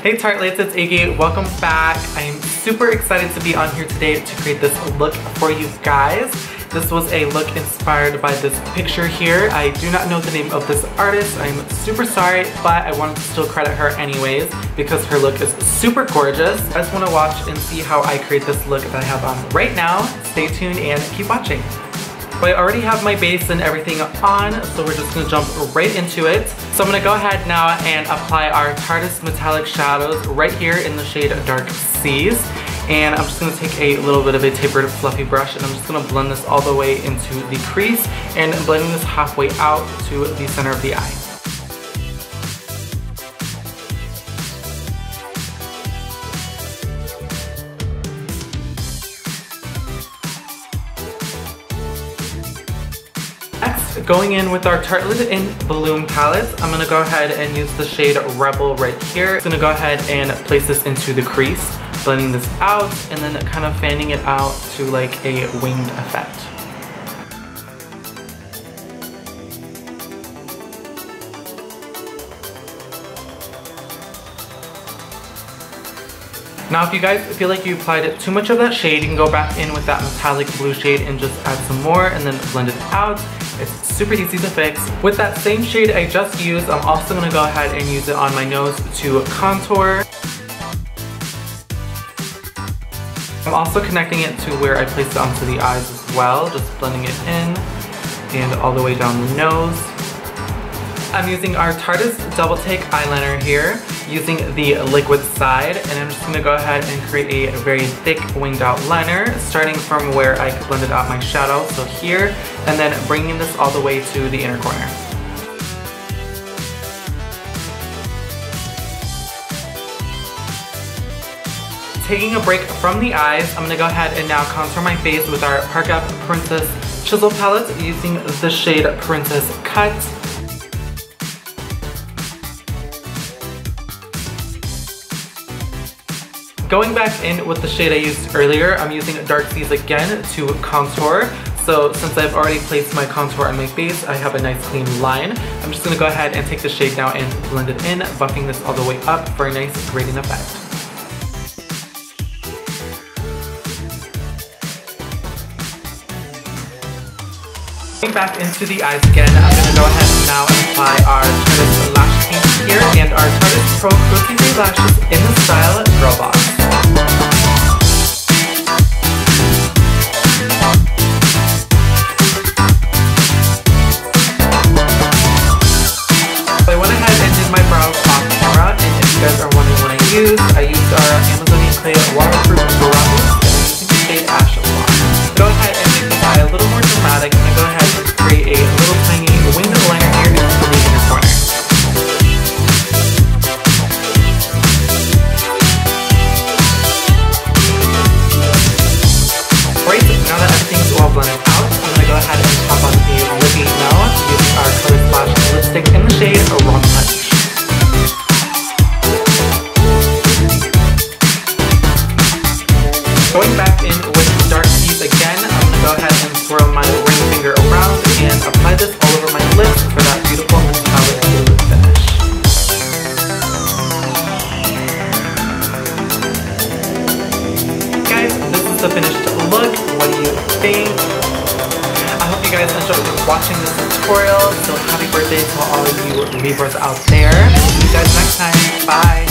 Hey tartlettes, it's Iggy. Welcome back. I am super excited to be on here today to create this look for you guys. This was a look inspired by this picture here. I do not know the name of this artist. I'm super sorry, but I wanted to still credit her anyways because her look is super gorgeous. I just want to watch and see how I create this look that I have on right now. Stay tuned and keep watching. But I already have my base and everything on, so we're just gonna jump right into it. So I'm gonna go ahead now and apply our Tarte Metallic Shadows right here in the shade Dark Seas. And I'm just gonna take a little bit of a tapered fluffy brush and I'm just gonna blend this all the way into the crease and blending this halfway out to the center of the eye. Next, going in with our Tartelette in Bloom palette, I'm going to go ahead and use the shade Rebel right here. I'm going to go ahead and place this into the crease, blending this out, and then kind of fanning it out to like a winged effect. Now if you guys feel like you applied too much of that shade, you can go back in with that metallic blue shade and just add some more and then blend it out. It's super easy to fix. With that same shade I just used, I'm also going to go ahead and use it on my nose to contour. I'm also connecting it to where I placed it onto the eyes as well, just blending it in and all the way down the nose. I'm using our Tarte Double Take eyeliner here, using the liquid side, and I'm just going to go ahead and create a very thick winged out liner, starting from where I blended out my shadow, so here, and then bringing this all the way to the inner corner. Taking a break from the eyes, I'm going to go ahead and now contour my face with our Park Up Princess Chisel palette using the shade Princess Cut. Going back in with the shade I used earlier, I'm using Dark Seas again to contour. So since I've already placed my contour on my face, I have a nice clean line. I'm just going to go ahead and take the shade now and blend it in, buffing this all the way up for a nice gradient effect. Going back into the eyes again, I'm going to go ahead and now apply our Tarte Lash Paint here and our Tarte Pro Cruelty Free Lashes in the style Girl Boss. So I went ahead and did my brows off camera, and if you guys are wondering what I used our Amazonian Clay Waterproof Brows, and I'm using the shade Ash Blonde. Go ahead and make this eye a little more dramatic. I'm going to go ahead and create a little tiny winged liner here into the inner corner. Great, now that everything's all blended out, I'm going to go ahead and pop on the lippy now using our Color Splash lipstick in the shade Wrong Touch. Going back in with Dark Seas again, I'm going to go ahead and swirl my ring finger around and apply this all over my lips for that beautiful metallic blue finish. Guys, this is the finished look. What do you think? I hope you guys enjoyed watching this tutorial. So happy birthday to all of you Libras out there. See you guys next time. Bye!